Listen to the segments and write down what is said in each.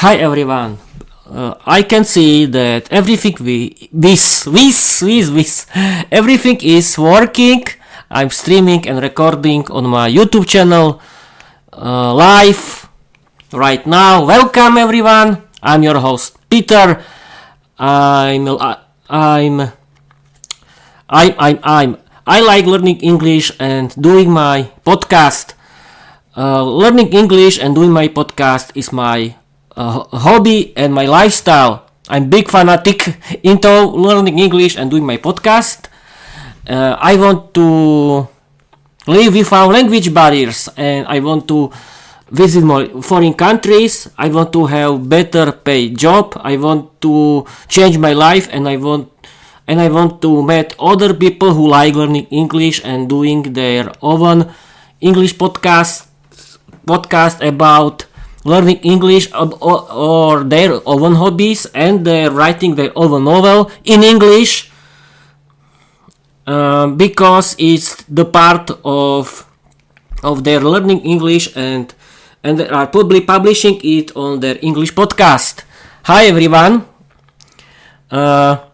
Hi everyone. I can see that everything everything is working. I'm streaming and recording on my YouTube channel live right now. Welcome everyone. I'm your host Peter. I like learning English and doing my podcast. Learning English and doing my podcast is my hobby and my lifestyle. I'm big fanatic into learning English and doing my podcast. I want to live without language barriers, and I want to visit more foreign countries. I want to have better paid job. I want to change my life, and I want to meet other people who like learning English and doing their own English podcast about learning English or their own hobbies, and they're writing their own novel in English because it's the part of their learning English, and they are publishing it on their English podcast. Hi everyone. Now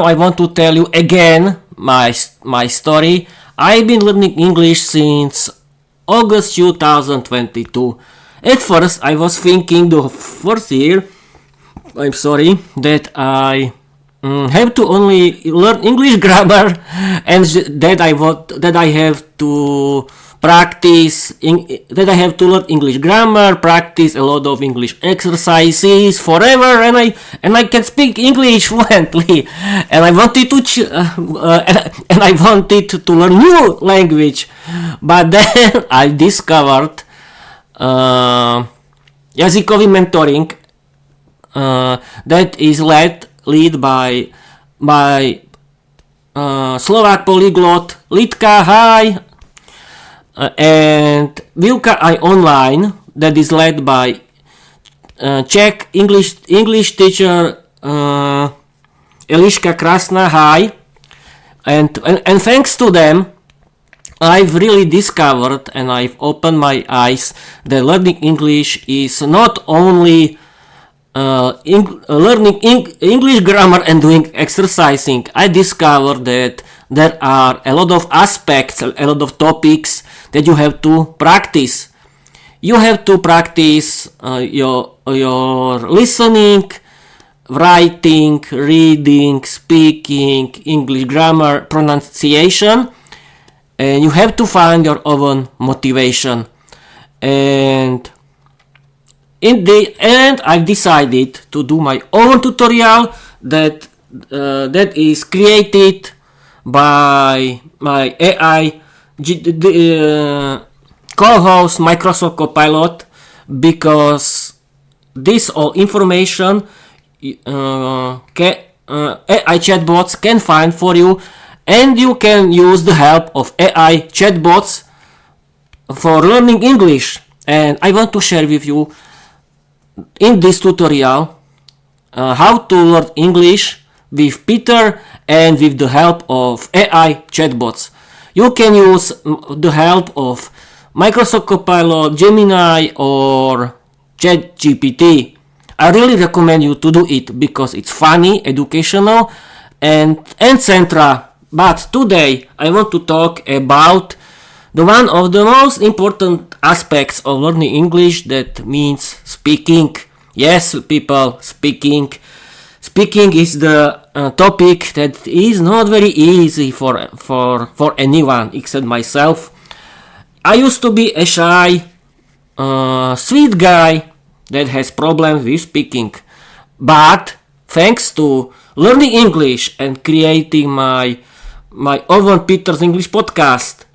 I want to tell you again my story. I've been learning English since August 2022. At first I was thinking the first year that I have to only learn English grammar, and that I have to learn English grammar, practice a lot of English exercises forever, and I can speak English fluently. And I wanted to learn new language, but then I discovered jazykový mentoring that is led by Slovak polyglot Lidka. Hi. And Výuka aj online, that is led by Czech English teacher Eliška Krasná. Hi. And thanks to them, I've really discovered and I've opened my eyes that learning English is not only learning English grammar and doing exercising. I discovered that there are a lot of aspects, a lot of topics that you have to practice. You have to practice your listening, writing, reading, speaking, English grammar, pronunciation, and you have to find your own motivation. And in the end, I've decided to do my own tutorial that is created by my AI co-host Microsoft Copilot, because this all information AI chatbots can find for you, and you can use the help of AI chatbots for learning English. And I want to share with you in this tutorial how to learn English with Peter and with the help of AI chatbots. You can use the help of Microsoft Copilot, Gemini, or ChatGPT. I really recommend you to do it because it's funny, educational, and central. But today I want to talk about the one of the most important aspects of learning English, that means speaking. Yes, people, speaking. Speaking is the topic that is not very easy for anyone except myself. I used to be a shy, sweet guy that has problems with speaking. But thanks to learning English and creating my own Peter's English podcast,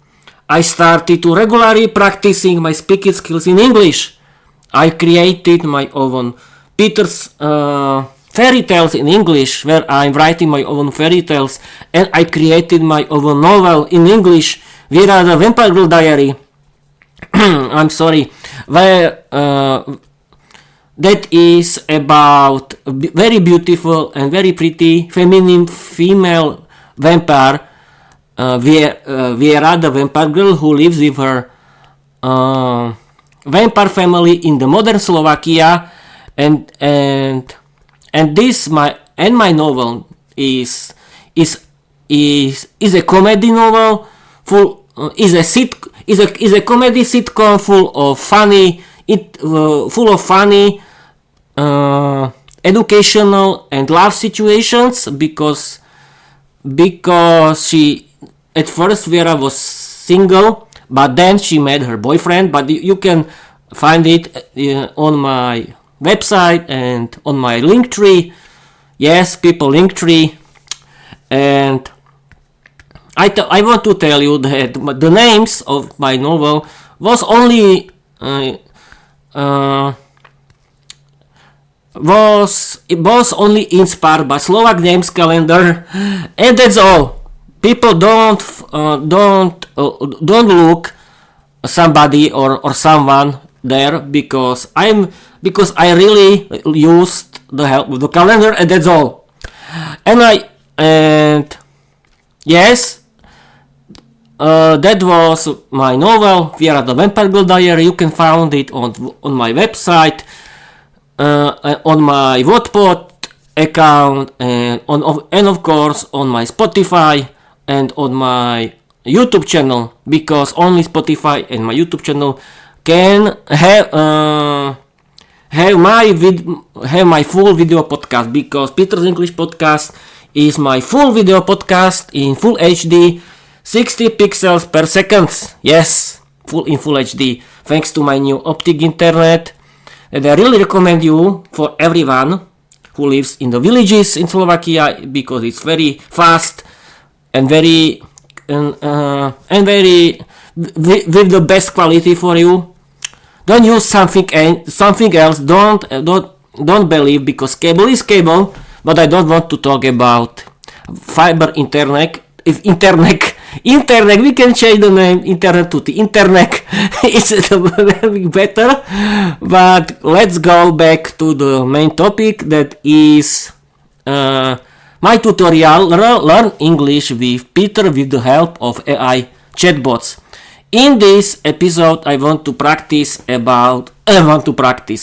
I started to regularly practicing my speaking skills in English. I created my own Peter's fairy tales in English, where I'm writing my own fairy tales, and I created my own novel in English, Viera, the Vampire Girl Diary. I'm sorry, where that is about a very beautiful and very pretty feminine female vampire, Viera, the vampire girl, who lives with her vampire family in the modern Slovakia, and my novel is a comedy novel full is a comedy sitcom full of funny educational and love situations, because she at first Viera was single, but then she met her boyfriend. But you can find it on my website and on my link tree. Yes, people, link tree. And I want to tell you that the names of my novel was only only inspired by Slovak names calendar, and that's all. People don't look somebody or someone there, because I really used the help of the calendar, and that's all. And yes, that was my novel, Viera the Vampire Girl Diary. You can find it on my website, on my Wattpad account, and of course on my Spotify and on my YouTube channel, because only Spotify and my YouTube channel can have my full video podcast, because Peter's English podcast is my full video podcast in full HD, 60 pixels per second. Yes, in full HD, thanks to my new optic internet. And I really recommend you for everyone who lives in the villages in Slovakia, because it's very fast and very with the best quality for you. Don't use something else. Don't believe, because cable is cable. But I don't want to talk about fiber internet. If internet, we can change the name internet to the internet. It's better. But let's go back to the main topic, that is my tutorial, Learn English with Peter with the help of AI chatbots. In this episode, I want to practice.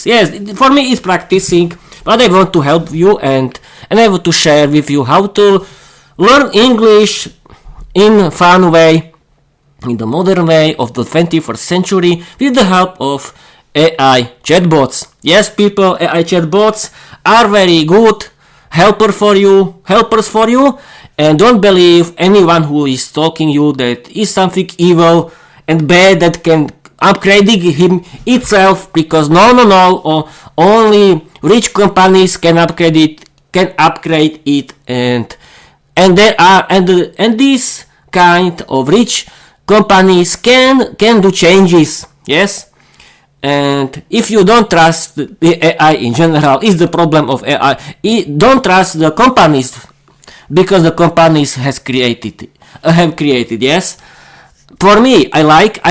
Yes, for me it's practicing, but I want to help you, and I want to share with you how to learn English in a fun way, in the modern way of the 21st century, with the help of AI chatbots. Yes, people, AI chatbots are very good helpers for you, and don't believe anyone who is talking you that is something evil and bad that can upgrading him itself, because no, only rich companies can upgrade it, and these kind of rich companies can do changes. Yes, and if you don't trust the AI in general, is the problem of AI. Don't trust the companies, because the companies have created. Yes. For me, I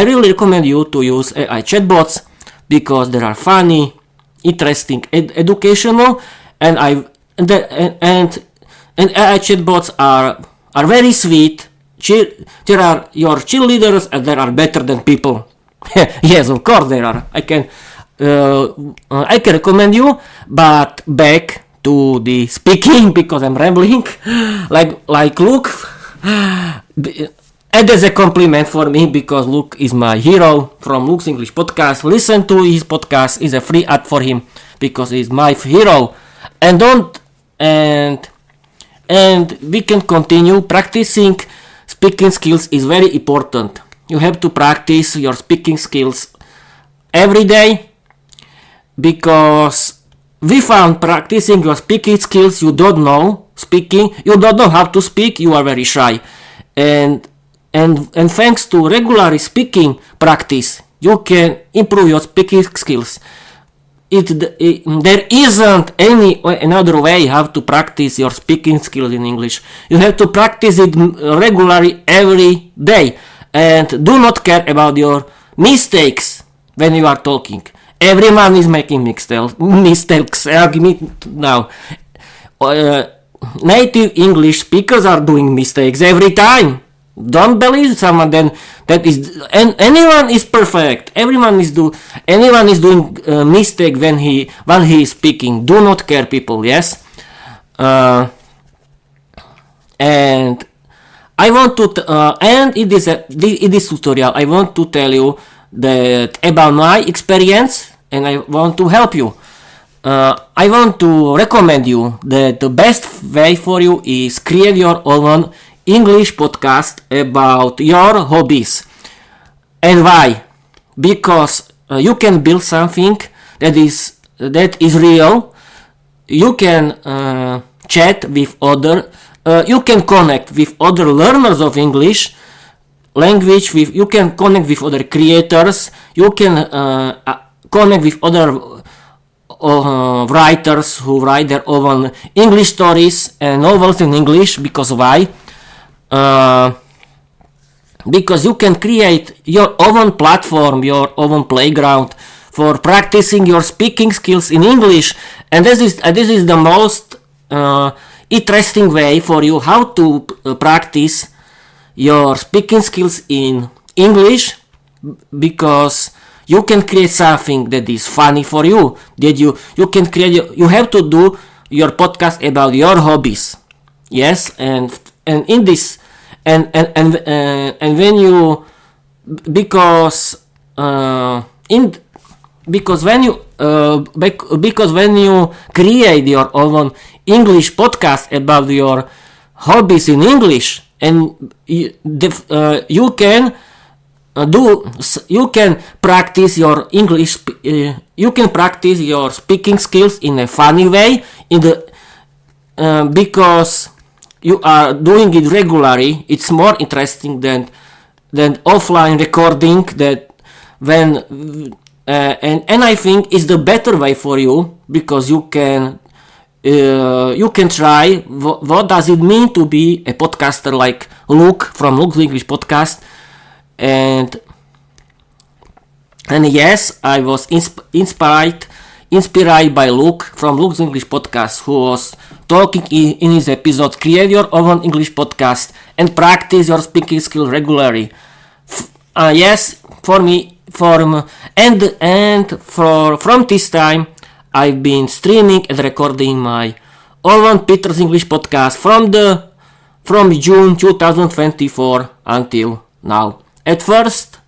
really recommend you to use AI chatbots, because they are funny, interesting, educational, and AI chatbots are very sweet. There are your cheerleaders, and they are better than people. Yes, of course they are. I can recommend you, but back to the speaking, because I'm rambling. like Luke. And as a compliment for me, because Luke is my hero from Luke's English podcast. Listen to his podcast, is a free ad for him, because he's my hero. And we can continue practicing. Speaking skills is very important. You have to practice your speaking skills every day, because we found practicing your speaking skills, you don't know how to speak, you are very shy, and thanks to regular speaking practice, you can improve your speaking skills. There isn't another way how to practice your speaking skills in English. You have to practice it regularly every day, and do not care about your mistakes when you are talking. Everyone is making mistakes. Now, native English speakers are doing mistakes every time. Don't believe someone then that is, and anyone is perfect. Anyone is doing mistake when he is speaking. Do not care, people. Yes, and I want to and in this tutorial I want to tell you that about my experience, and I want to help you. I want to recommend you that the best way for you is create your own English podcast about your hobbies. And why? Because you can build something that is real. You can chat with other. You can connect with other learners of English language. You can connect with other creators. You can connect with other writers who write their own English stories and novels in English. Because why? Because you can create your own platform, your own playground for practicing your speaking skills in English, and this is the most interesting way for you how to practice your speaking skills in English, because you can create something that is funny for you. That you can create. You have to do your podcast about your hobbies. Yes, and in this and when you because when you create your own English podcast about your hobbies in English, and you can practice your English. You can practice your speaking skills in a funny way because you are doing it regularly. It's more interesting than offline recording. That when and I think it's the better way for you, because you can try what does it mean to be a podcaster like Luke from Luke's English Podcast. And yes, I was inspired by Luke from Luke's English Podcast, who was talking in his episode, create your own English podcast and practice your speaking skill regularly. Yes, for me, from this time, I've been streaming and recording my own Peter's English Podcast from June 2024 until now. At first,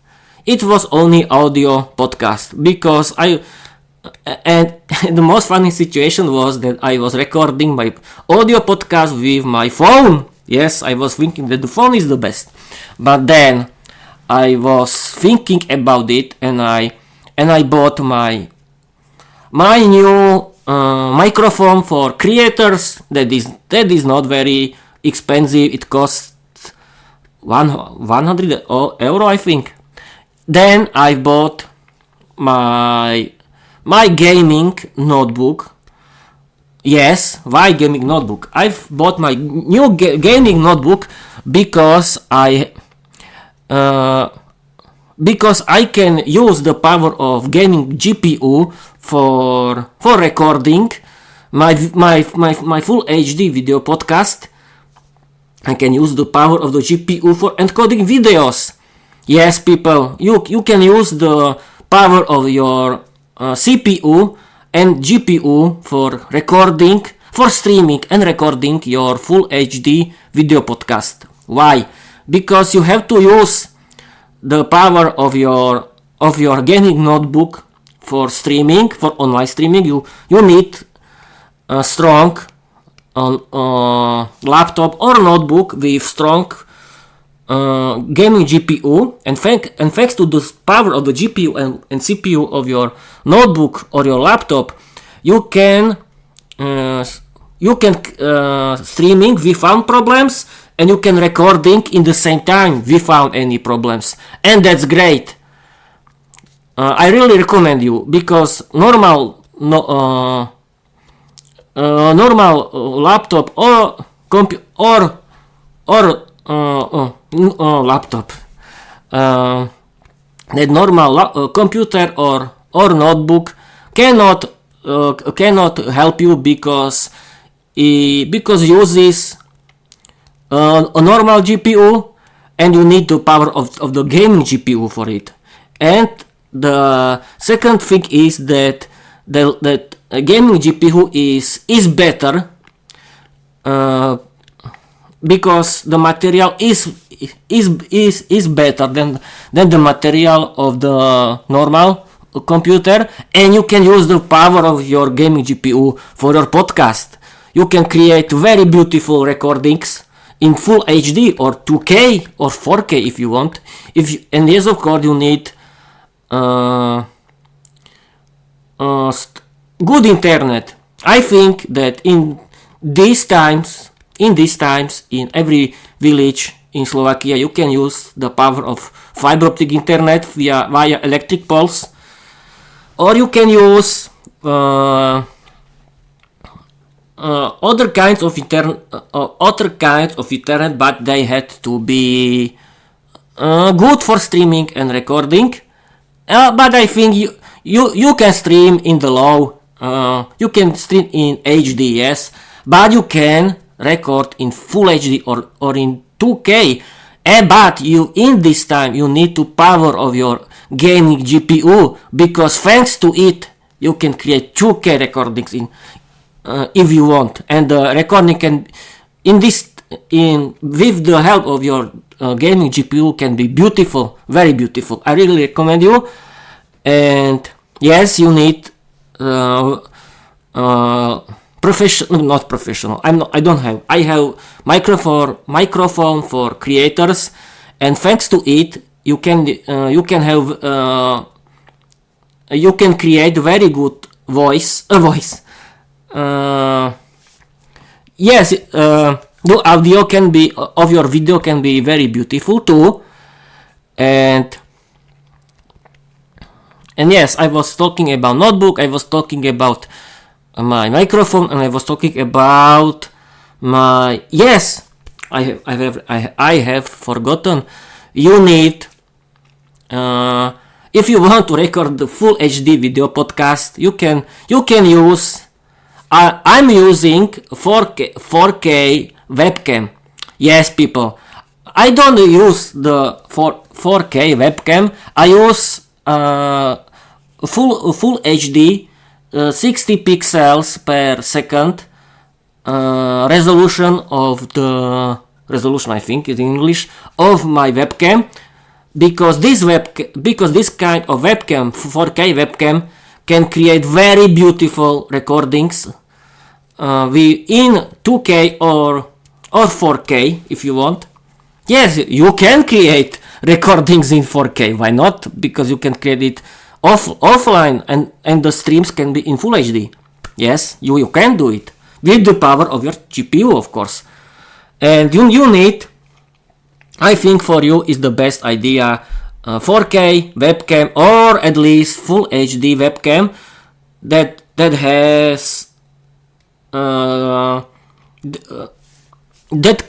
it was only audio podcast, because and the most funny situation was that I was recording my audio podcast with my phone. Yes, I was thinking that the phone is the best, but then I was thinking about it, and I bought my new microphone for creators. That is not very expensive. It costs 100 euro, I think. Then I bought my gaming notebook. Yes, why gaming notebook? I've bought my new gaming notebook because I can use the power of gaming GPU for recording my full HD video podcast. I can use the power of the GPU for encoding videos. Yes, people, you can use the power of your CPU and GPU for recording, for streaming and recording your full HD video podcast. Why? Because you have to use the power of your gaming notebook for streaming, for online streaming. You need a strong laptop or notebook with strong gaming GPU, and thanks to the power of the GPU and CPU of your notebook or your laptop, you can streaming without problems, and you can recording in the same time without any problems, and that's great. I really recommend you, because normal laptop or laptop, that normal computer or notebook cannot help you, because uses a normal GPU and you need the power of the gaming GPU for it. And the second thing is that that gaming GPU is better because the material is better than the material of the normal computer, and you can use the power of your gaming GPU for your podcast. You can create very beautiful recordings in full HD or 2K or 4K if you want. And yes, of course, you need good internet. I think that in these times, in every village in Slovakia, you can use the power of fiber optic internet via electric poles, or you can use other kinds of internet, but they had to be good for streaming and recording. But I think you can stream in the low. You can stream in HD, yes, but you can record in full HD or in 2K. But in this time you need to power of your gaming GPU, because thanks to it you can create 2K recordings if you want, and the recording can with the help of your gaming GPU can be beautiful, very beautiful. I really recommend you. And yes, you need not professional. I have microphone for creators, and thanks to it you can create very good voice. Yes, the audio of your video can be very beautiful too. And yes, I was talking about notebook, I was talking about my microphone, and I was talking about my... Yes, I have forgotten. You need... if you want to record the full HD video podcast, you can use... I'm using 4K webcam. Yes, people. I don't use the 4K webcam. I use full HD 60 pixels per second resolution of the resolution, I think is in English, of my webcam, because this kind of webcam, 4K webcam, can create very beautiful recordings in 2K or 4K if you want. Yes, you can create recordings in 4K. Why not? Because you can create it offline, and the streams can be in full HD. Yes, you can do it with the power of your GPU, of course. And you need, I think for you is the best idea, 4K webcam, or at least full HD webcam that has that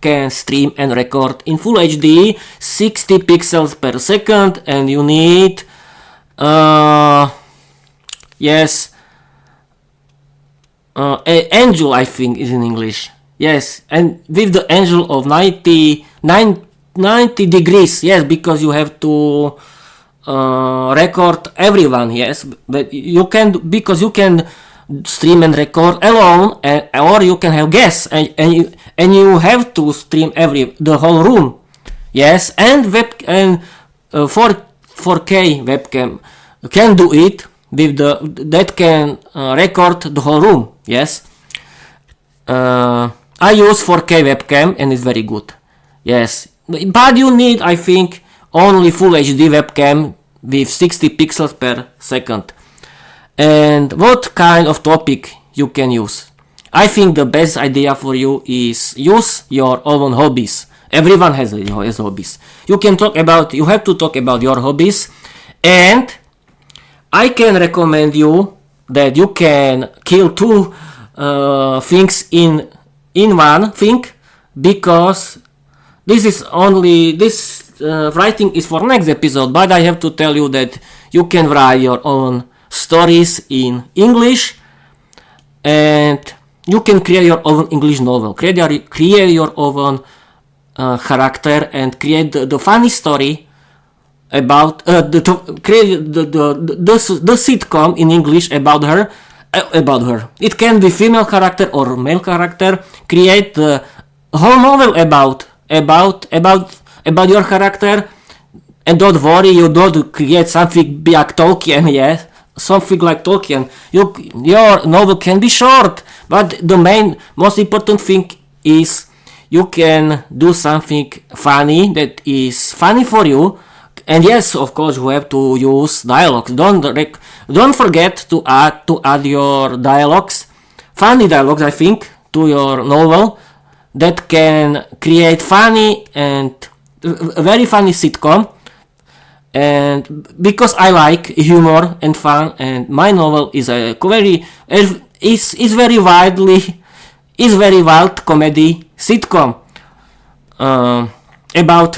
can stream and record in full HD 60 pixels per second. And you need yes, angle, I think is in English. Yes, and with the angle of 90 degrees. Yes, because you have to record everyone. Yes, but you can, because you can stream and record alone, or you can have guests, and you have to stream the whole room. Yes, and 4K webcam can do it with that can record the whole room. Yes, I use 4K webcam and it's very good. Yes, but you need, I think, only full HD webcam with 60 pixels per second. And what kind of topic you can use? I think the best idea for you is use your own hobbies. Everyone has hobbies. You have to talk about your hobbies, and I can recommend you that you can kill two things in one thing, because this writing is for next episode, but I have to tell you that you can write your own stories in English, and you can create your own English novel, create your own character and create the funny story about create the sitcom in English about her. It can be female character or male character. Create the whole novel about your character, and don't worry, you don't create something like Tolkien, yes, something like Tolkien. Your novel can be short, but the most important thing is you can do something funny that is funny for you. And yes, of course, you have to use dialogues. Don't forget to add your dialogues, funny dialogues, I think, to your novel that can create funny and very funny sitcom. And because I like humor and fun, and my novel is a very wild comedy sitcom about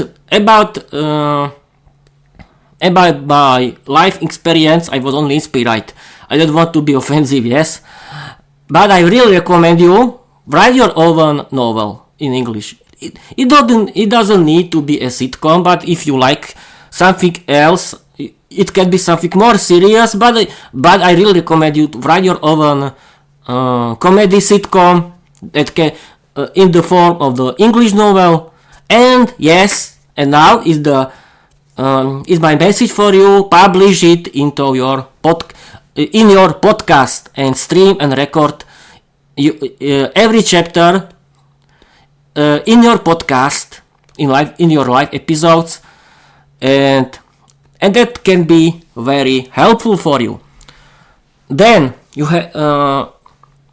my life experience. I was only inspired. I don't want to be offensive, yes, but I really recommend you write your own novel in English. It doesn't need to be a sitcom, but if you like something else, it can be something more serious. But I really recommend you to write your own comedy sitcom that can in the form of the English novel. And yes, and now is my message for you. Publish it into your podcast and stream and record every chapter in your podcast in your live episodes, and that can be very helpful for you. Then you have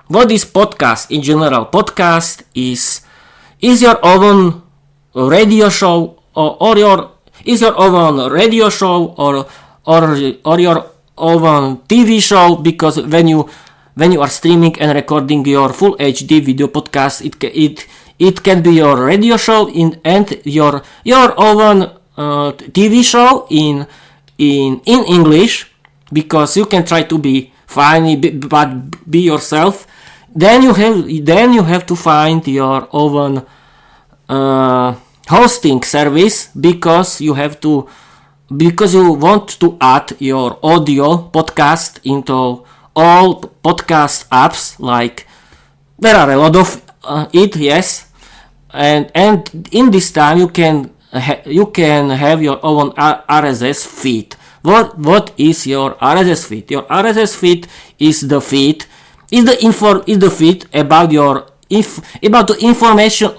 what is podcast in general? Podcast is your own radio show or your own radio show or your own TV show, because when you are streaming and recording your full HD video podcast, it can be your radio show and your own TV show in English, because you can try to be funny but be yourself. Then you have to find your own hosting service, because you want to add your audio podcast into all podcast apps. Like there are a lot of yes, and in this time you can have your own RSS feed. What is your RSS feed? Your RSS feed is the feed about the information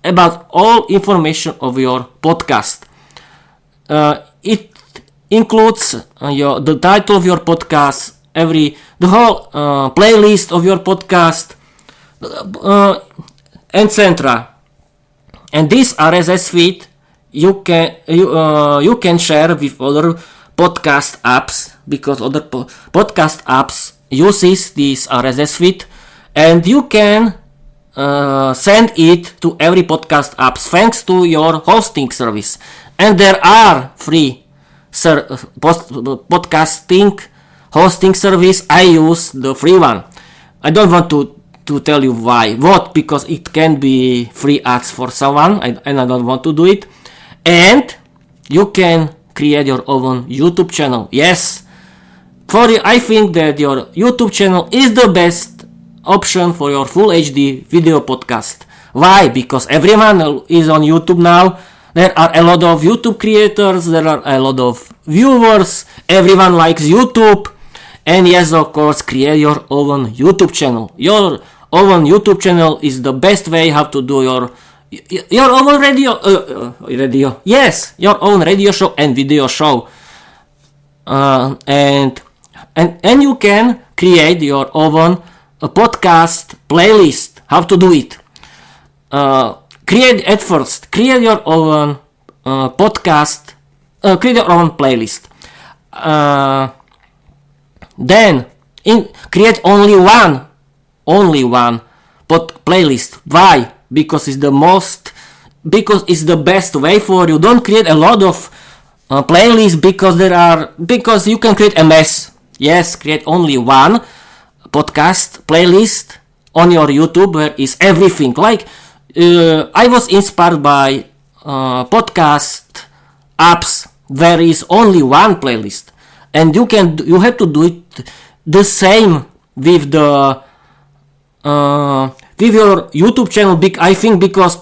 about all information of your podcast. It includes the title of your podcast, the whole playlist of your podcast, etc. And this RSS feed you can share with other podcast apps, because other podcast apps uses this RSS feed, and you can send it to every podcast apps thanks to your hosting service. And there are free podcasting hosting service. I use the free one. I don't want to tell you because it can be free ads for someone, and I don't want to do it. And you can create your own YouTube channel. Yes, I think that your YouTube channel is the best option for your full HD video podcast. Why? Because everyone is on YouTube now. There are a lot of YouTube creators, there are a lot of viewers, everyone likes YouTube. And yes, of course, create your own YouTube channel. Your own YouTube channel is the best way how to do your own radio. Yes, your own radio show and video show. And you can create your own podcast playlist. How to do it? Create your own podcast. Create your own playlist. Then create only one playlist. Why? Because it's the best way for you. Don't create a lot of playlists, because you can create a mess. Yes, create only one podcast playlist on your YouTube where is everything. Like I was inspired by podcast apps. There is only one playlist, and you have to do it the same with the with your YouTube channel. I think because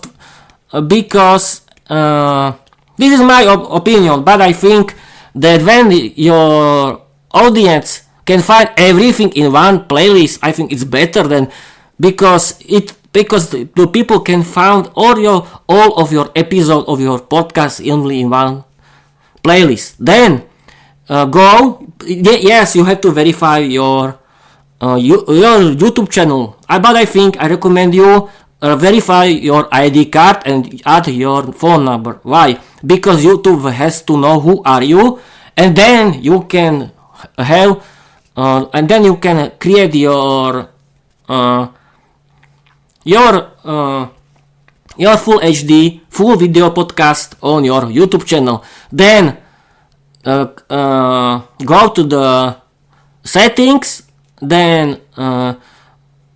this is my opinion, but I think that when your audience can find everything in one playlist, I think it's better than because the people can find all of your episode of your podcast only in one playlist. Then yes, you have to verify your YouTube channel. But I think I recommend you verify your ID card and add your phone number. Why? Because YouTube has to know who are you, and then you can have and then you can create your full HD full video podcast on your YouTube channel. Then go to the settings, then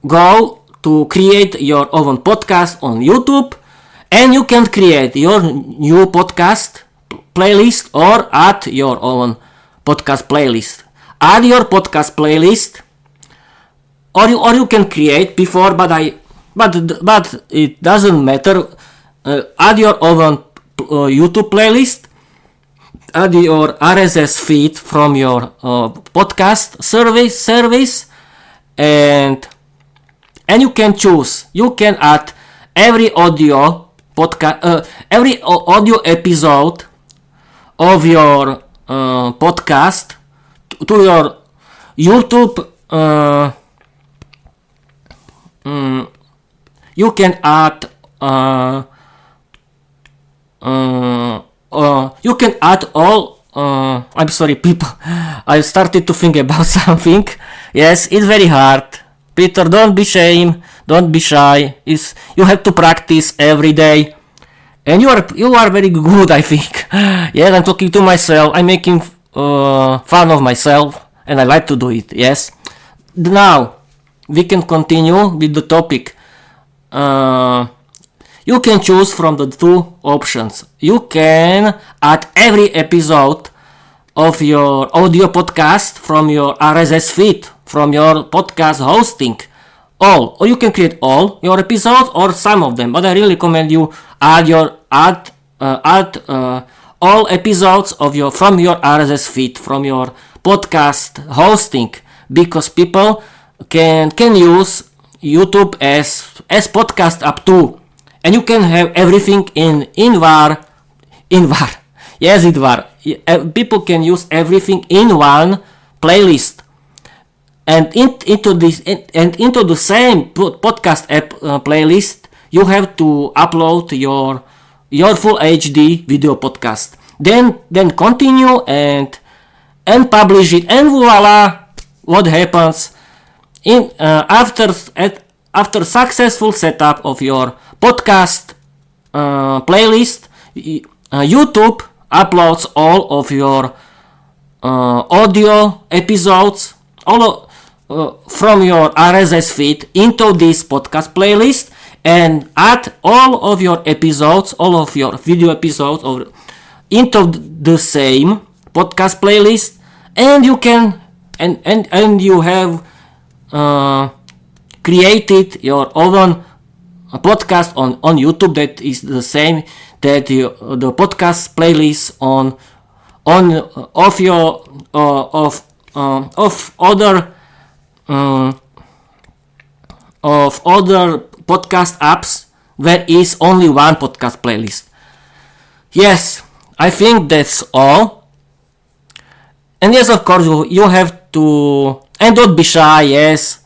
go to create your own podcast on YouTube, and you can create your new podcast playlist or add your own podcast playlist. Add your podcast playlist, or you can create before, but it doesn't matter. Add your own YouTube playlist. Add your RSS feed from your podcast service, and you can choose. You can add every audio podcast, every audio episode of your podcast to your YouTube. You can add. You can add all. I'm sorry, people. I started to think about something. Yes, it's very hard. Peter, don't be shame. Don't be shy. You have to practice every day, and you are very good. I think. Yes, I'm talking to myself. I'm making fun of myself, and I like to do it. Yes. Now we can continue with the topic. You can choose from the two options. You can add every episode of your audio podcast from your RSS feed, from your podcast hosting, all, or you can create all your episodes or some of them. But I really recommend you add all episodes of from your RSS feed, from your podcast hosting, because people can use YouTube as podcast app too. And you can have everything in Viera. Yes, in Viera. People can use everything in one playlist. And into the same podcast app playlist, you have to upload your full HD video podcast. Then continue and publish it, and voila! What happens after successful setup of your podcast playlist? YouTube uploads all of your audio episodes from your RSS feed into this podcast playlist, and add all of your episodes, all of your video episodes into the same podcast playlist, and you can and you have created your own podcast on YouTube that is the same that the podcast playlist of other podcast apps. There is only one podcast playlist. Yes, I think that's all. And yes, of course, you have to, and don't be shy. Yes.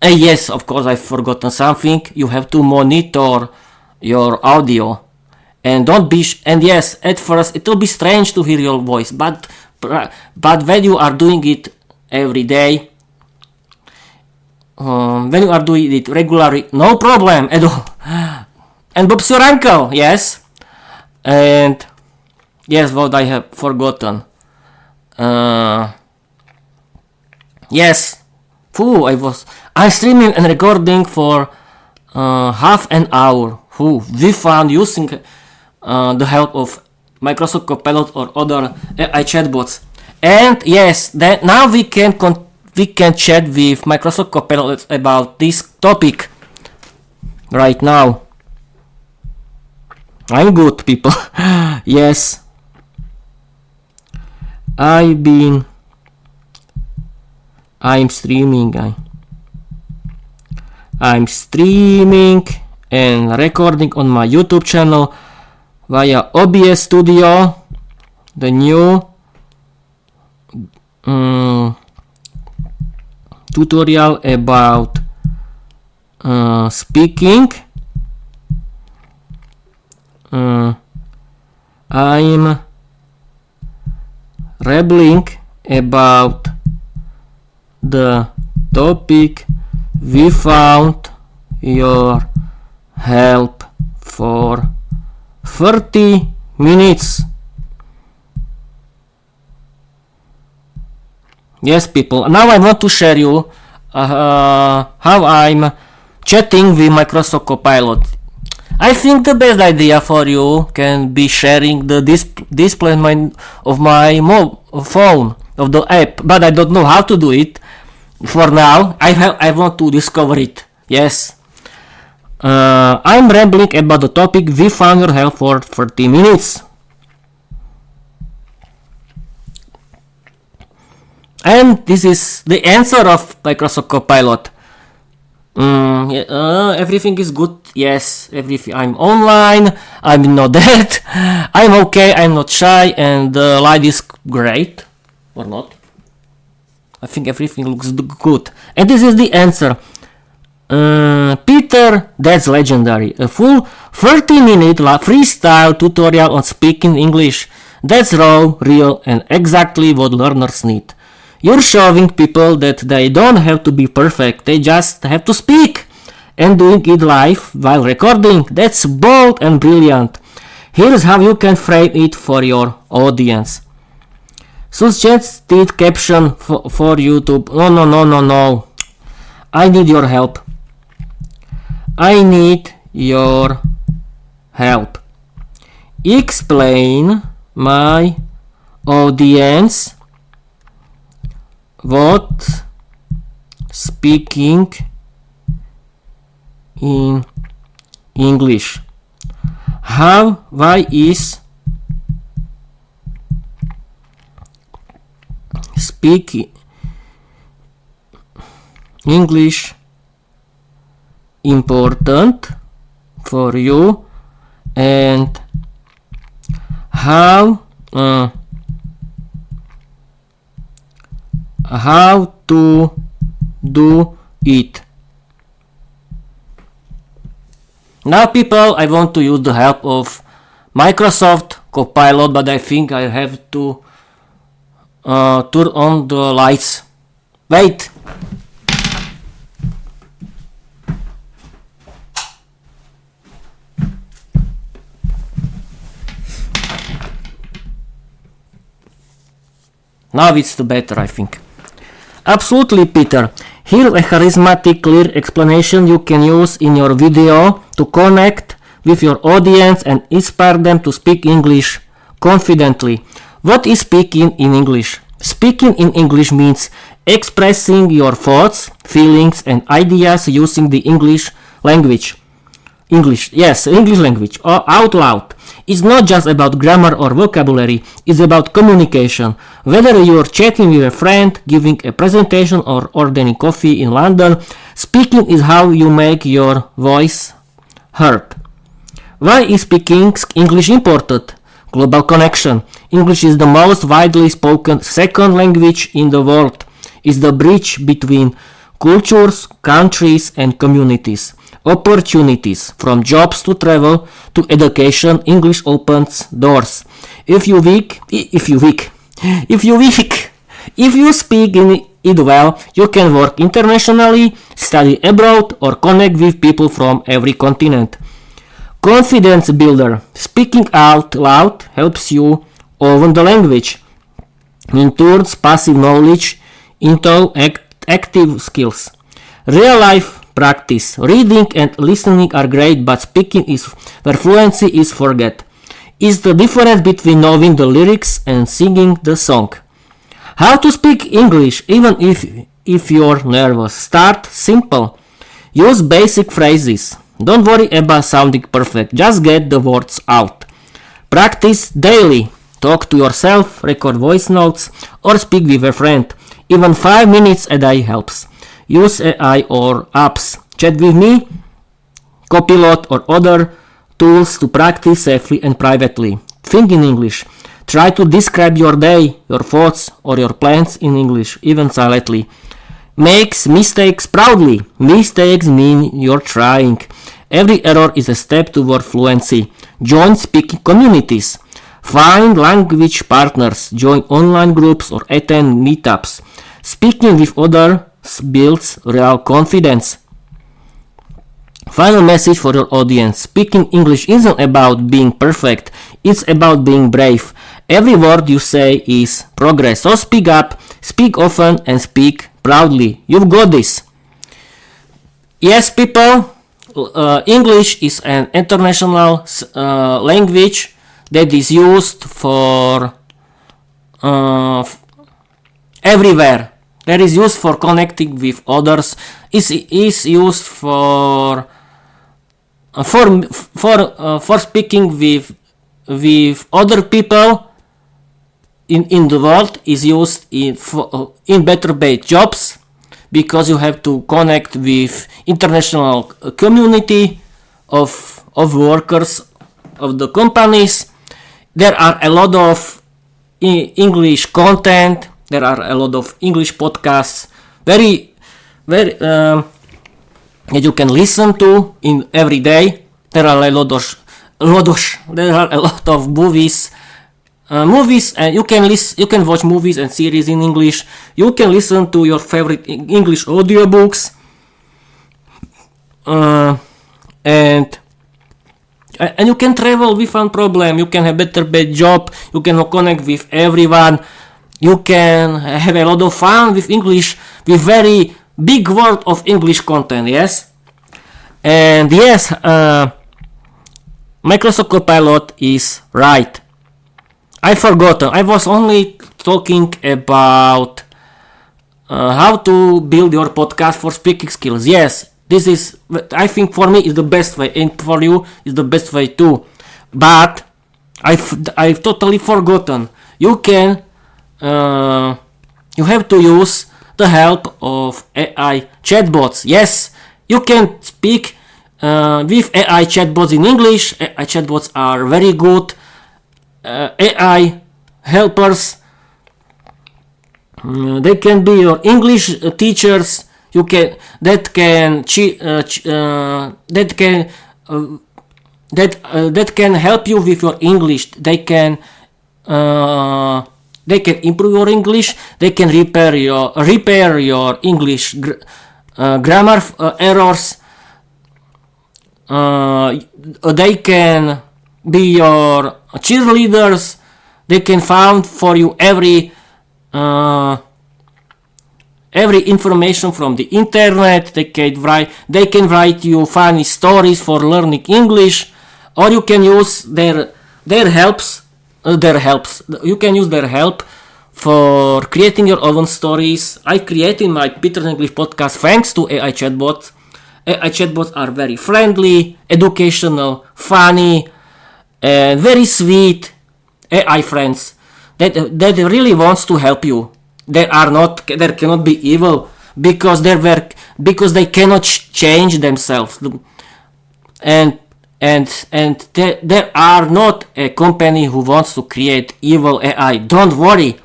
Yes, of course, I've forgotten something. You have to monitor your audio, and don't be. And yes, at first it will be strange to hear your voice, but when you are doing it every day, when you are doing it regularly, no problem at all. And Bob's your uncle, yes. And yes, what I have forgotten. Yes. I'm streaming and recording for half an hour. who we found using the help of Microsoft Copilot or other AI chatbots. And yes, that now we can chat with Microsoft Copilot about this topic right now. I'm good, people. Yes, I'm streaming. I'm streaming and recording on my YouTube channel via OBS Studio, the new tutorial about speaking. I'm rambling about the topic we found your help for 30 minutes. Yes, people, now I want to share you how I'm chatting with Microsoft Copilot. I think the best idea for you can be sharing the display of my phone, of the app, but I don't know how to do it. For now, I want to discover it. Yes. I'm rambling about the topic we found your help for 30 minutes. And this is the answer of Microsoft Copilot. Everything is good. Yes, everything. I'm online. I'm not dead. I'm okay. I'm not shy, and the light is great, or not. I think everything looks good. And this is the answer. Peter, that's legendary. A full 30-minute freestyle tutorial on speaking English. That's raw, real, and exactly what learners need. You're showing people that they don't have to be perfect, they just have to speak. And doing it live while recording, that's bold and brilliant. Here's how you can frame it for your audience. Suggested caption for YouTube. No. I need your help. I need your help. Explain my audience what speaking in English. Why is speaking English important for you, and how to do it. Now, people, I want to use the help of Microsoft Copilot, but I think I have to turn on the lights. Wait. Now it's better, I think. Absolutely, Peter. Here's a charismatic, clear explanation you can use in your video to connect with your audience and inspire them to speak English confidently. What is speaking in English? Speaking in English means expressing your thoughts, feelings, and ideas using the English language. English language, or out loud. It's not just about grammar or vocabulary, it's about communication. Whether you're chatting with a friend, giving a presentation, or ordering coffee in London, speaking is how you make your voice heard. Why is speaking English important? Global connection. English is the most widely spoken second language in the world. It's the bridge between cultures, countries, and communities. Opportunities, from jobs to travel to education, English opens doors. If you speak it well, you can work internationally, study abroad, or connect with people from every continent. Confidence builder. Speaking out loud helps you own the language. It turns passive knowledge into active skills. Real life practice. Reading and listening are great, but speaking is where fluency is forget. Is the difference between knowing the lyrics and singing the song. How to speak English even if you're nervous. Start simple. Use basic phrases. Don't worry about sounding perfect. Just get the words out. Practice daily. Talk to yourself, record voice notes, or speak with a friend. Even 5 minutes a day helps. Use AI or apps. Chat with me, Copilot, or other tools to practice safely and privately. Think in English. Try to describe your day, your thoughts, or your plans in English, even silently. Makes mistakes proudly. Mistakes mean you're trying. Every error is a step toward fluency. Join speaking communities. Find language partners. Join online groups or attend meetups. Speaking with others builds real confidence. Final message for your audience. Speaking English isn't about being perfect. It's about being brave. Every word you say is progress. So speak up, speak often, and speak proudly. You've got this. Yes, people, English is an international language that is used for everywhere. That is used for connecting with others. Is used for speaking with other people in the world. Is used in better paid jobs, because you have to connect with international community of workers of the companies. There are a lot of English content. There are a lot of English podcasts, very that you can listen to in every day. There are a lot of movies, and you can watch movies and series in English. You can listen to your favorite English audiobooks, and you can travel without problem. You can have better paid job. You can connect with everyone. You can have a lot of fun with English, with very big world of English content. Yes, and yes, Microsoft Copilot is right. I forgot. I was only talking about how to build your podcast for speaking skills. Yes, this is, I think, for me is the best way, and for you is the best way too. But I've totally forgotten. You have to use the help of AI chatbots. Yes, you can speak with AI chatbots in English. AI chatbots are very good AI helpers. They can be your English teachers. That can help you with your English. They can improve your English. They can repair your English grammar errors. They can be your cheerleaders. They can find for you every information from the internet. They can write you funny stories for learning English, or you can use their helps. You can use their help for creating your own stories. I created my Peter's English podcast thanks to AI chatbots. AI chatbots are very friendly, educational, funny, and very sweet AI friends that really wants to help you. They cannot be evil because they cannot change themselves, and there are not a company who wants to create evil AI. Don't worry.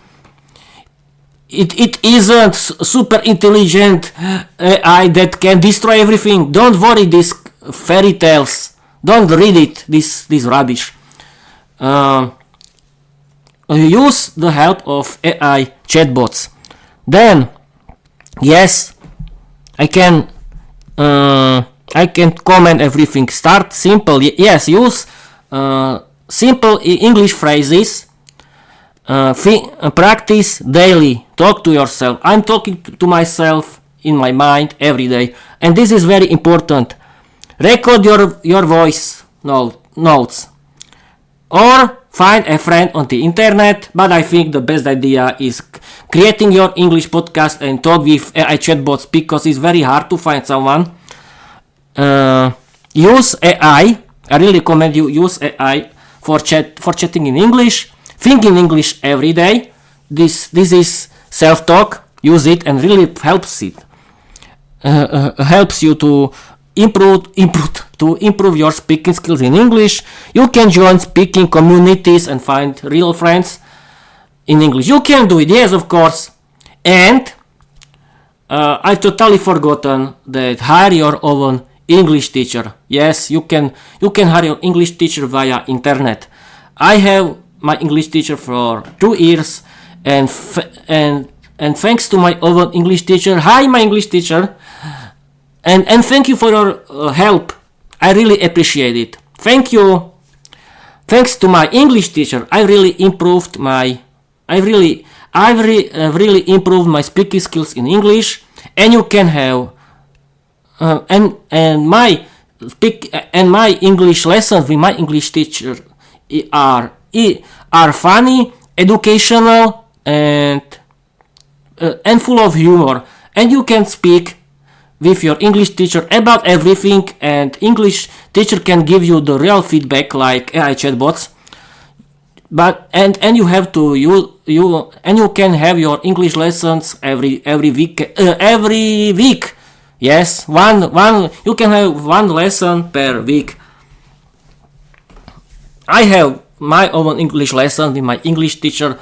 It isn't super intelligent AI that can destroy everything. Don't worry, these fairy tales. Don't read it, this rubbish. Use the help of AI chatbots. Then, yes, I can comment everything. Start simple. Yes, use simple English phrases. Practice daily. Talk to yourself. I'm talking to myself in my mind every day. And this is very important. Record your voice notes. Or find a friend on the internet, but I think the best idea is creating your English podcast and talk with AI chatbots, because it's very hard to find someone. Use AI. I really recommend you use AI for chatting in English. Think in English every day. This is self-talk. Use it and really helps you to improve your speaking skills in English. You can join speaking communities and find real friends in English. You can do it, yes, of course. And I totally forgotten that hire your own English teacher. Yes, you can hire your English teacher via internet. I have my English teacher for 2 years, and thanks to my own English teacher. Hi, my English teacher. And thank you for your help. I really appreciate it. Thank you. Thanks to my English teacher, I really improved my speaking skills in English. And you can have my English lessons with my English teacher are funny, educational, and full of humor. And you can speak with your English teacher about everything, and English teacher can give you the real feedback like AI chatbots. But and you have to you can have your English lessons every week. Yes, one you can have one lesson per week. I have my own English lesson with my English teacher,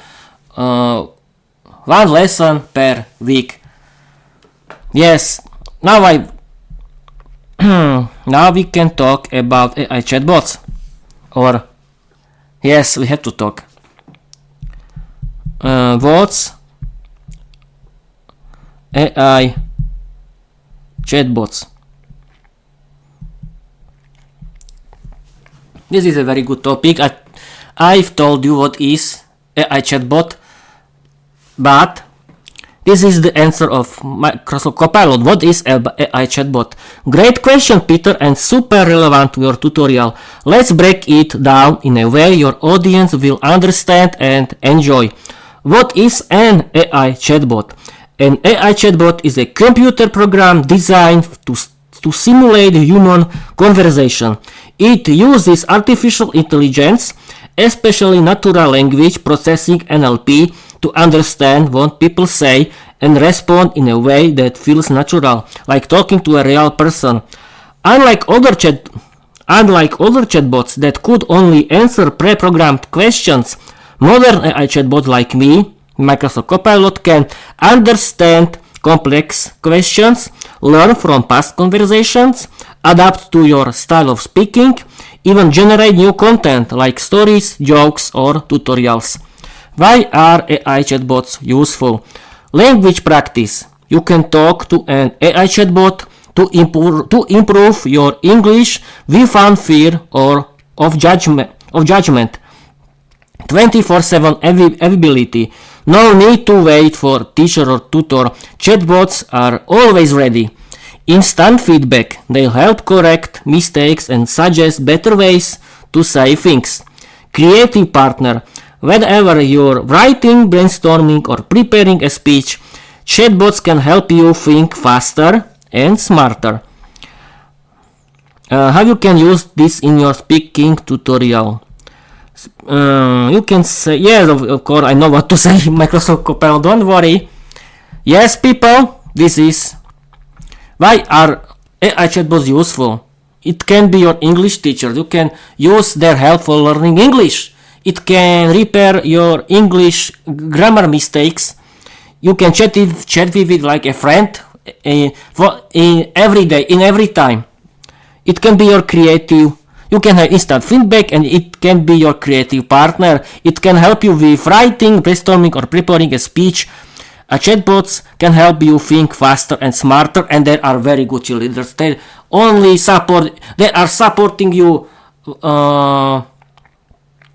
one lesson per week. Yes. Now now we can talk about AI chatbots. Or yes, we have to talk. What's AI chatbots? This is a very good topic. I've told you what is AI chatbot, but this is the answer of Microsoft Copilot. What is AI chatbot? Great question, Peter, and super relevant to your tutorial. Let's break it down in a way your audience will understand and enjoy. What is an AI chatbot? An AI chatbot is a computer program designed to simulate human conversation. It uses artificial intelligence, especially natural language processing (NLP), to understand what people say and respond in a way that feels natural, like talking to a real person. Unlike other chatbots that could only answer pre-programmed questions, modern AI chatbots like me, Microsoft Copilot, can understand complex questions, learn from past conversations, adapt to your style of speaking, even generate new content like stories, jokes, or tutorials. Why are AI chatbots useful? Language practice. You can talk to an AI chatbot to improve your English without fear or of judgment. 24/7 availability. No need to wait for teacher or tutor. Chatbots are always ready. Instant feedback. They help correct mistakes and suggest better ways to say things. Creative partner. Whenever you're writing, brainstorming, or preparing a speech, chatbots can help you think faster and smarter. How you can use this in your speaking tutorial? You can say, yes, of course, I know what to say. Microsoft Copilot, don't worry. Yes, people, this is why are AI chatbots useful. It can be your English teacher. You can use their help for learning English. It can repair your English grammar mistakes. You can chat with it like a friend in every day, in every time. It can be your creative. You can have instant feedback, and it can be your creative partner. It can help you with writing, brainstorming, or preparing a speech. Chatbots can help you think faster and smarter, and they are very good cheerleaders. They are supporting you.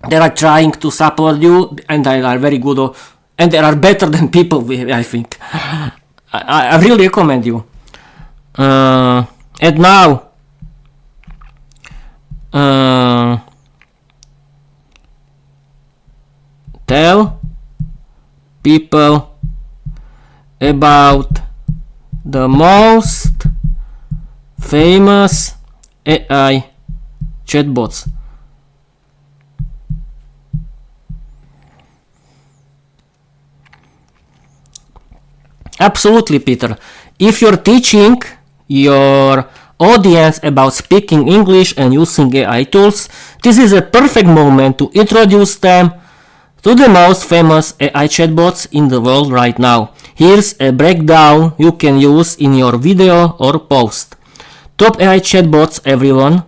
They are trying to support you, and they are very good, and they are better than people, I think. I really recommend you. And now, tell people about the most famous AI chatbots. Absolutely, Peter. If you're teaching your audience about speaking English and using AI tools, this is a perfect moment to introduce them to the most famous AI chatbots in the world right now. Here's a breakdown you can use in your video or post. Top AI chatbots everyone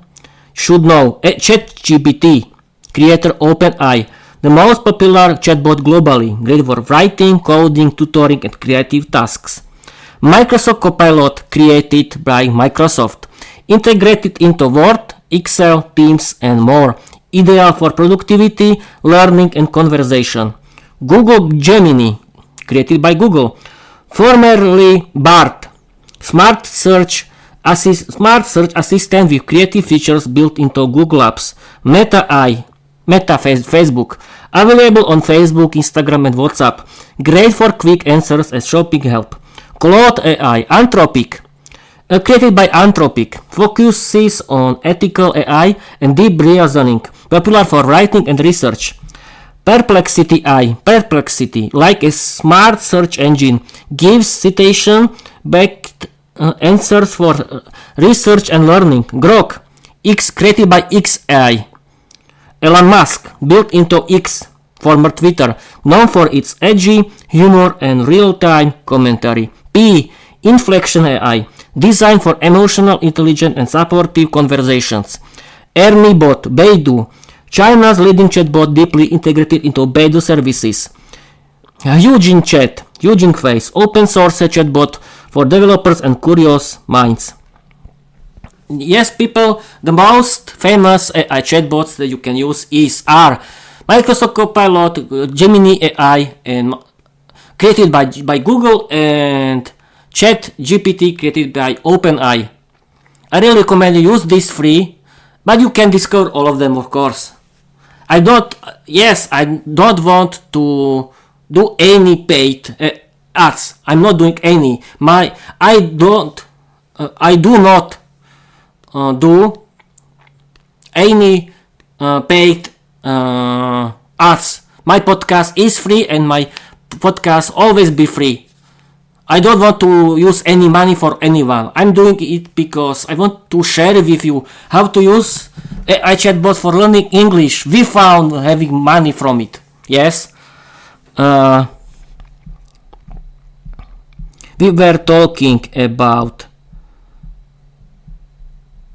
should know. ChatGPT, creator OpenAI, the most popular chatbot globally, great for writing, coding, tutoring and creative tasks. Microsoft Copilot, created by Microsoft, integrated into Word, Excel, Teams and more, ideal for productivity, learning and conversation. Google Gemini, created by Google, formerly Bart, smart search assistant with creative features built into Google Apps. Facebook, available on Facebook, Instagram and WhatsApp, great for quick answers and shopping help. Claude AI, Anthropic, created by Anthropic, focuses on ethical AI and deep reasoning, popular for writing and research. Perplexity AI, Perplexity, like a smart search engine, gives citation-backed answers for research and learning. Grok, X, created by XAI. Elon Musk, built into X, former Twitter, known for its edgy humor and real-time commentary. P, Inflection AI, designed for emotional, intelligent and supportive conversations. ErnieBot, Baidu, China's leading chatbot deeply integrated into Baidu services. Eugene Chat, Eugene Face, open source chatbot for developers and curious minds. Yes, people, the most famous AI chatbots that you can use are Microsoft Copilot, Gemini AI, and created by Google, and ChatGPT, created by OpenAI. I really recommend you use this free, but you can discover all of them, of course. I don't want to do any paid ads. I'm not doing any. I do not do any paid ads. My podcast is free and my podcast always be free. I don't want to use any money for anyone. I'm doing it because I want to share with you how to use AI chatbot for learning English without having money from it. Yes. We were talking about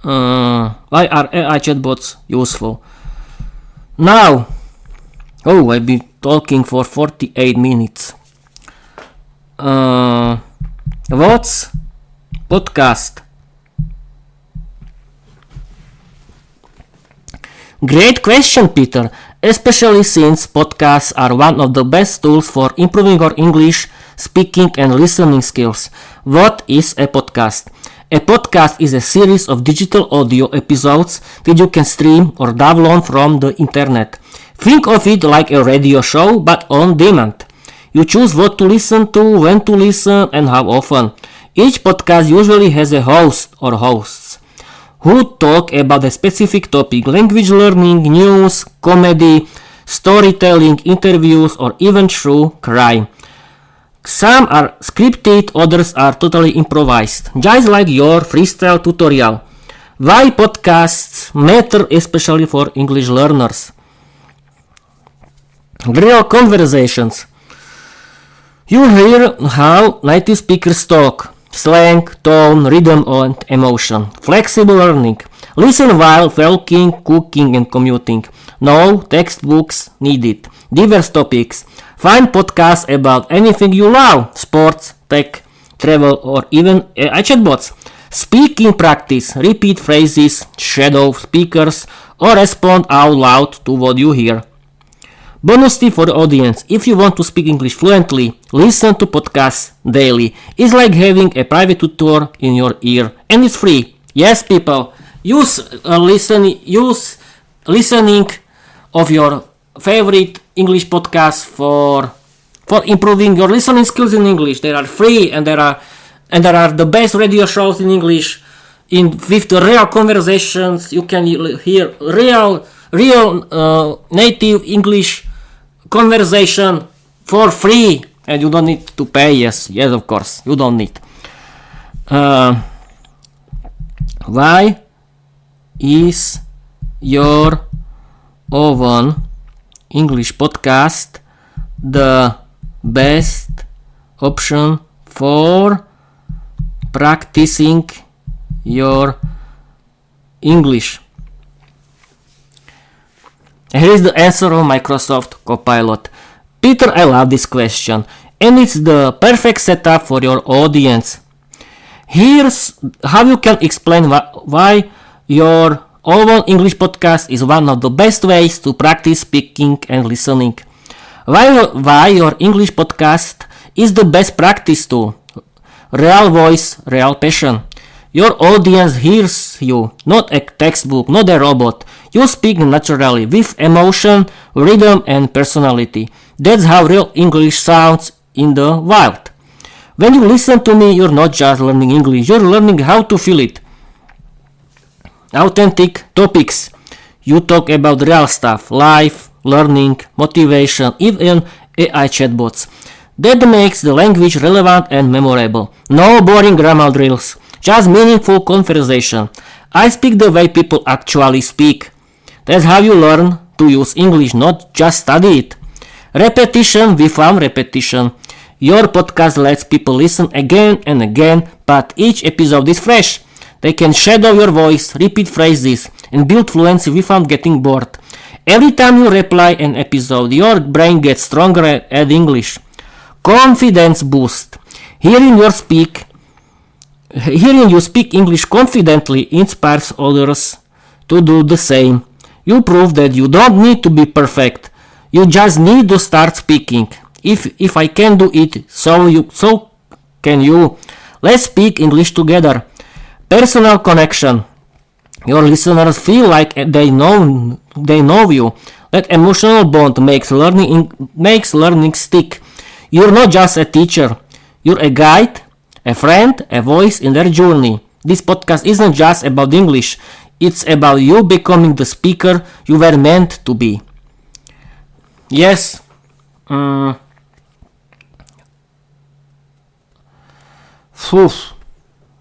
why are AI chatbots useful. Now, I've been talking for 48 minutes. What's podcast? Great question, Peter. Especially since podcasts are one of the best tools for improving our English speaking and listening skills. What is a podcast? A podcast is a series of digital audio episodes that you can stream or download from the internet. Think of it like a radio show, but on demand. You choose what to listen to, when to listen, and how often. Each podcast usually has a host or hosts who talk about a specific topic: language learning, news, comedy, storytelling, interviews, or even true crime. Some are scripted, others are totally improvised, just like your freestyle tutorial. Why podcasts matter, especially for English learners? Real conversations. You hear how native speakers talk. Slang, tone, rhythm and emotion. Flexible learning. Listen while walking, cooking and commuting. No textbooks needed. Diverse topics. Find podcasts about anything you love. Sports, tech, travel or even AI chatbots. Speaking practice. Repeat phrases, shadow speakers or respond out loud to what you hear. Bonus tip for the audience: if you want to speak English fluently, listen to podcasts daily. It's like having a private tutor in your ear, and it's free. Yes, people, use listening of your favorite English podcasts for improving your listening skills in English. They are free, and there are the best radio shows in English. With the real conversations, you can hear real native English conversation for free, and you don't need to pay. Yes, of course, you don't need. Why is your own English podcast the best option for practicing your English? Here is the answer of Microsoft Copilot. Peter, I love this question, and it's the perfect setup for your audience. Here's how you can explain why your own English podcast is one of the best ways to practice speaking and listening. Why your English podcast is the best practice tool. Real voice, real passion. Your audience hears you, not a textbook, not a robot. You speak naturally, with emotion, rhythm, and personality. That's how real English sounds in the wild. When you listen to me, you're not just learning English, you're learning how to feel it. Authentic topics. You talk about real stuff, life, learning, motivation, even AI chatbots. That makes the language relevant and memorable. No boring grammar drills, just meaningful conversation. I speak the way people actually speak. That's how you learn to use English, not just study it. Repetition without repetition. Your podcast lets people listen again and again, but each episode is fresh. They can shadow your voice, repeat phrases, and build fluency without getting bored. Every time you reply an episode, your brain gets stronger at English. Confidence boost. Hearing you speak English confidently inspires others to do the same. You prove that you don't need to be perfect. You just need to start speaking. If I can do it, so can you. Let's speak English together. Personal connection. Your listeners feel like they know you. That emotional bond makes learning stick. You're not just a teacher. You're a guide, a friend, a voice in their journey. This podcast isn't just about English. It's about you becoming the speaker you were meant to be. Yes.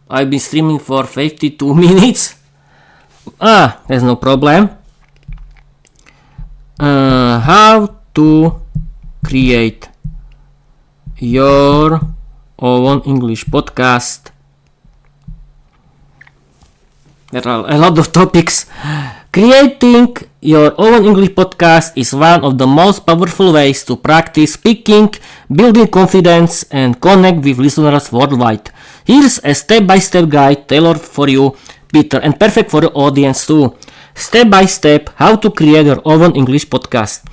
I've been streaming for 52 minutes. There's no problem. How to create your own English podcast. There are a lot of topics. Creating your own English podcast is one of the most powerful ways to practice speaking, building confidence, and connect with listeners worldwide. Here's a step-by-step guide tailored for you, Peter, and perfect for the audience too. Step-by-step, how to create your own English podcast.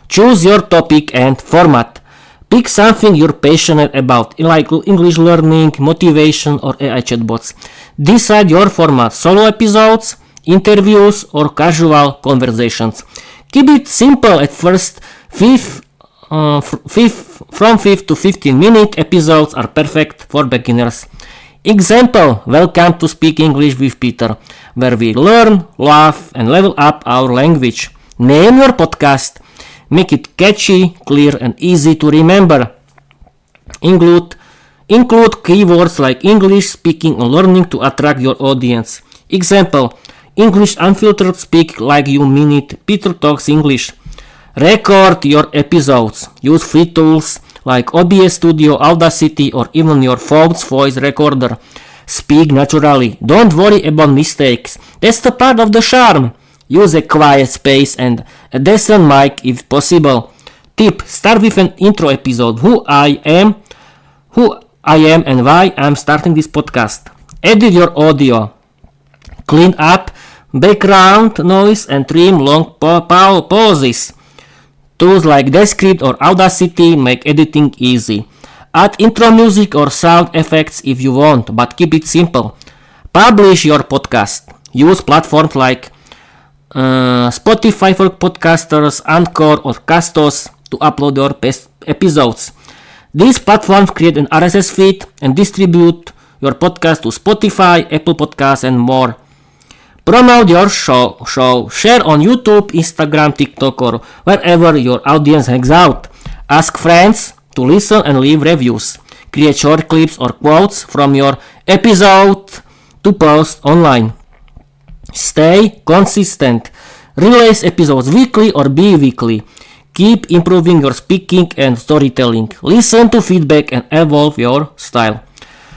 Choose your topic and format. Pick something you're passionate about, like English learning, motivation, or AI chatbots. Decide your format: solo episodes, interviews, or casual conversations. Keep it simple at first. 5 to 15 minute episodes are perfect for beginners. Example: Welcome to Speak English with Peter, where we learn, laugh, and level up our language. Name your podcast. Make it catchy, clear, and easy to remember. Include keywords like English, speaking, and learning to attract your audience. Example: English unfiltered, speak like you mean it. Peter talks English. Record your episodes. Use free tools like OBS Studio, Audacity, or even your phone's voice recorder. Speak naturally. Don't worry about mistakes. That's the part of the charm. Use a quiet space and a decent mic if possible. Tip: start with an intro episode. Who I am, and why I'm starting this podcast. Edit your audio. Clean up background noise and trim long pauses. Tools like Descript or Audacity make editing easy. Add intro music or sound effects if you want, but keep it simple. Publish your podcast. Use platforms like Spotify for podcasters, Anchor or Castos to upload your best episodes. These platforms create an RSS feed and distribute your podcast to Spotify, Apple Podcasts and more. Promote your show. Share on YouTube, Instagram, TikTok or wherever your audience hangs out. Ask friends to listen and leave reviews. Create short clips or quotes from your episode to post online. Stay consistent. Release episodes weekly or bi-weekly. Keep improving your speaking and storytelling. Listen to feedback and evolve your style.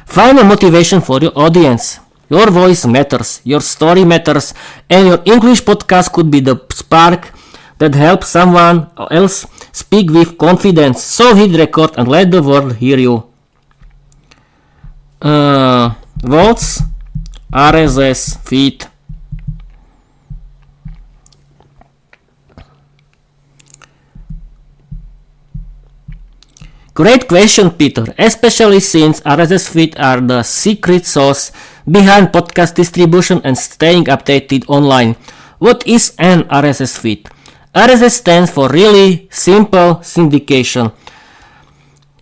Find a motivation for your audience. Your voice matters, your story matters, and your English podcast could be the spark that helps someone else speak with confidence. So hit record and let the world hear you. Votes, RSS feed. Great question, Peter, especially since RSS feed are the secret sauce behind podcast distribution and staying updated online. What is an RSS feed? RSS stands for really simple syndication.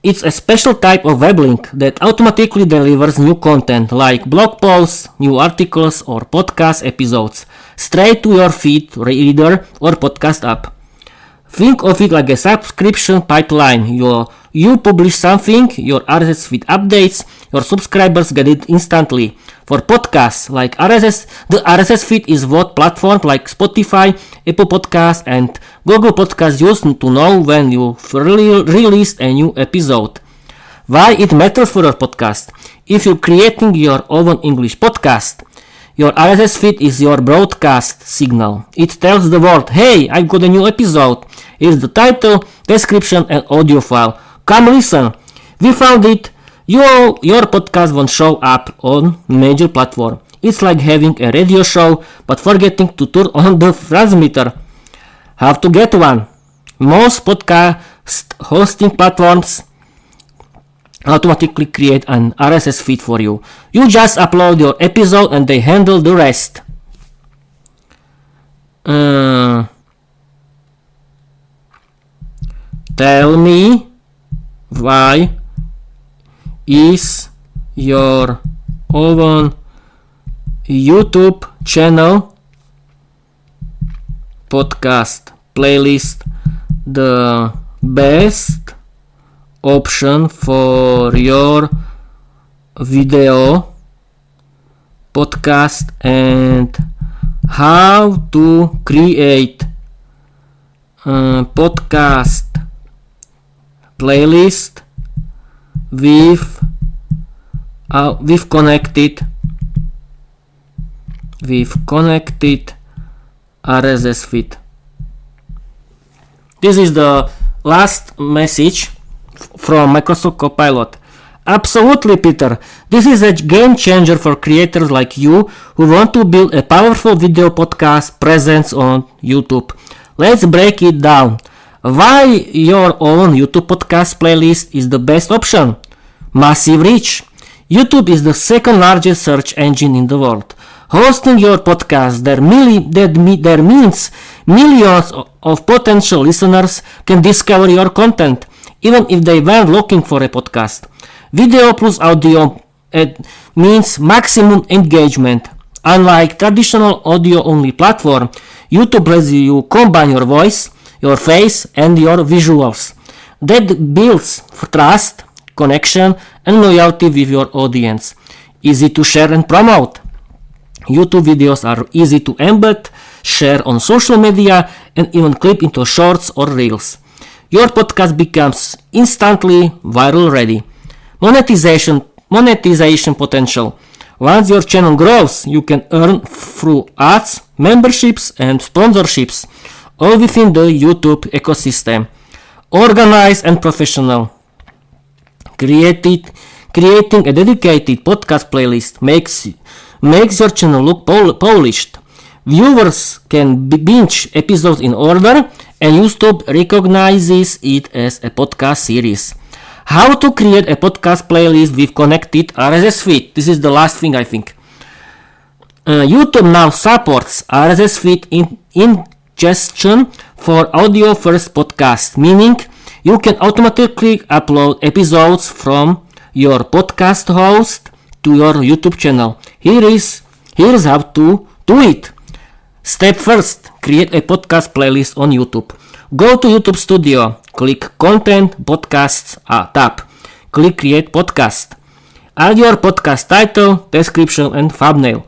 It's a special type of web link that automatically delivers new content like blog posts, new articles or podcast episodes straight to your feed reader or podcast app. Think of it like a subscription pipeline. You publish something, your RSS feed updates, your subscribers get it instantly. For podcasts like RSS, the RSS feed is what platforms like Spotify, Apple Podcasts and Google Podcasts use to know when you released a new episode. Why it matters for your podcast? If you're creating your own English podcast, your RSS feed is your broadcast signal. It tells the world, hey, I've got a new episode. Here's the title, description and audio file. Come listen. We found it. Your podcast won't show up on major platform. It's like having a radio show but forgetting to turn on the transmitter. How to get one? Most podcast hosting platforms automatically create an RSS feed for you. You just upload your episode and they handle the rest. Tell me why is your own YouTube channel podcast playlist the best option for your video podcast and how to create a podcast playlist with connected RSS feed. This is the last message from Microsoft Copilot. Absolutely, Peter. This is a game changer for creators like you who want to build a powerful video podcast presence on YouTube. Let's break it down. Why your own YouTube podcast playlist is the best option? Massive reach. YouTube is the second largest search engine in the world. Hosting your podcast there means millions of potential listeners can discover your content, even if they weren't looking for a podcast. Video plus audio means maximum engagement. Unlike traditional audio-only platform, YouTube lets you combine your voice, your face, and your visuals. That builds trust, connection, and loyalty with your audience. Easy to share and promote. YouTube videos are easy to embed, share on social media, and even clip into shorts or reels. Your podcast becomes instantly viral ready. Monetization potential. Once your channel grows, you can earn through ads, memberships, and sponsorships, all within the YouTube ecosystem. Organized and professional. Creating a dedicated podcast playlist makes your channel look polished. Viewers can binge episodes in order, and YouTube recognizes it as a podcast series. How to create a podcast playlist with connected RSS feed. This is the last thing I think. YouTube now supports RSS feed ingestion for audio first podcast, meaning you can automatically upload episodes from your podcast host to your YouTube channel. Here's how to do it. Step first, create a podcast playlist on YouTube. Go to YouTube Studio, click Content Podcasts tab. Click Create Podcast. Add your podcast title, description and thumbnail.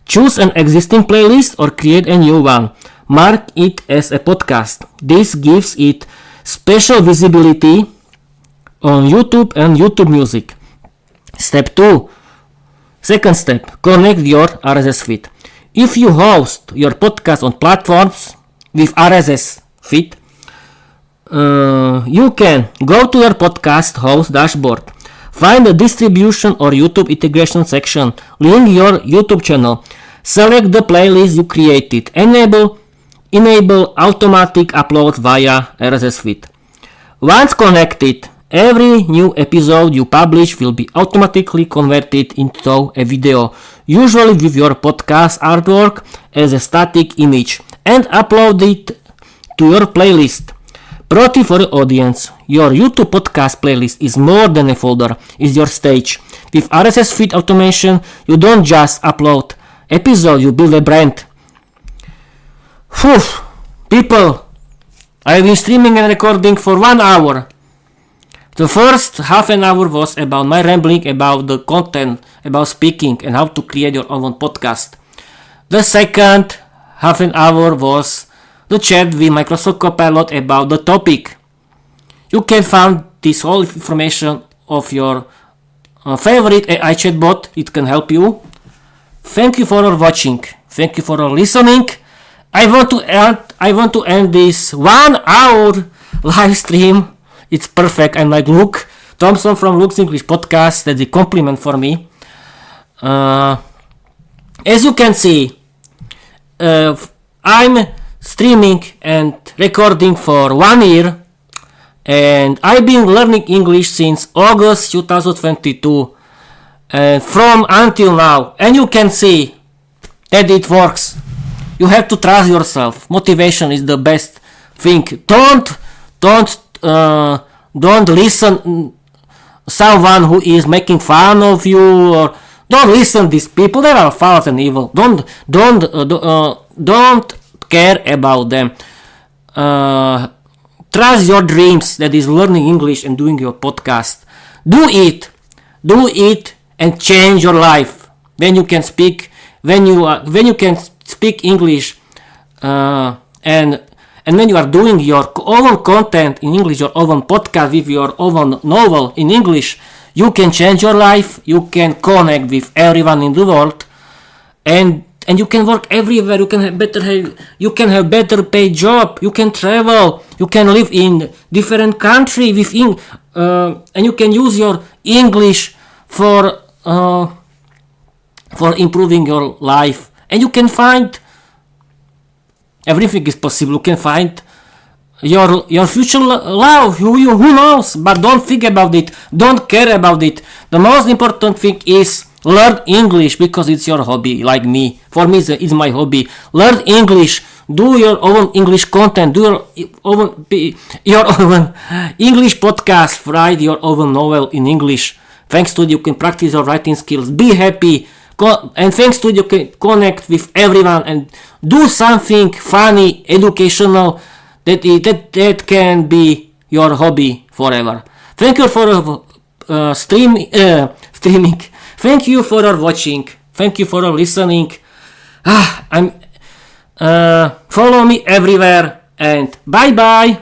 Choose an existing playlist or create a new one. Mark it as a podcast. This gives it special visibility on YouTube and YouTube Music. Second step, connect your RSS feed. If you host your podcast on platforms with RSS feed, you can go to your podcast host dashboard, find the distribution or YouTube integration section, link your YouTube channel, select the playlist you created, enable automatic upload via RSS feed. Once connected, every new episode you publish will be automatically converted into a video, usually with your podcast artwork as a static image, and uploaded to your playlist. Pro tip for the audience: your YouTube podcast playlist is more than a folder, it's your stage. With RSS feed automation, you don't just upload episodes, you build a brand. Whew, people, I've been streaming and recording for 1 hour. The first half an hour was about my rambling about the content, about speaking and how to create your own podcast. The second half an hour was the chat with Microsoft Copilot about the topic. You can find this whole information of your favorite AI chatbot. It can help you. Thank you for watching. Thank you for listening. I want to end this 1 hour live stream. It's perfect. I'm like Luke Thompson from Luke's English Podcast. That's a compliment for me. As you can see, I'm streaming and recording for 1 year, and I've been learning English since August 2022, from until now. And you can see that it works. You have to trust yourself. Motivation is the best thing. Don't listen someone who is making fun of you, or don't listen these people. They are false and evil. Don't care about them. Trust your dreams, that is learning English and doing your podcast. Do it and change your life. When you can speak English, and when you are doing your own content in English, your own podcast with your own novel in English, you can change your life. You can connect with everyone in the world, and you can work everywhere. You can have better paid job. You can travel. You can live in different country and you can use your English for improving your life. And you can find everything is possible. You can find your future love. Who knows? But don't think about it. Don't care about it. The most important thing is learn English, because it's your hobby, like me. For me, it's my hobby. Learn English. Do your own English content. Do your own English podcast. Write your own novel in English. Thanks to it, you can practice your writing skills. Be happy. And thanks to it, you can connect with everyone and do something funny, educational, that can be your hobby forever. Thank you for streaming. Thank you for watching. Thank you for listening. Follow me everywhere, and bye bye.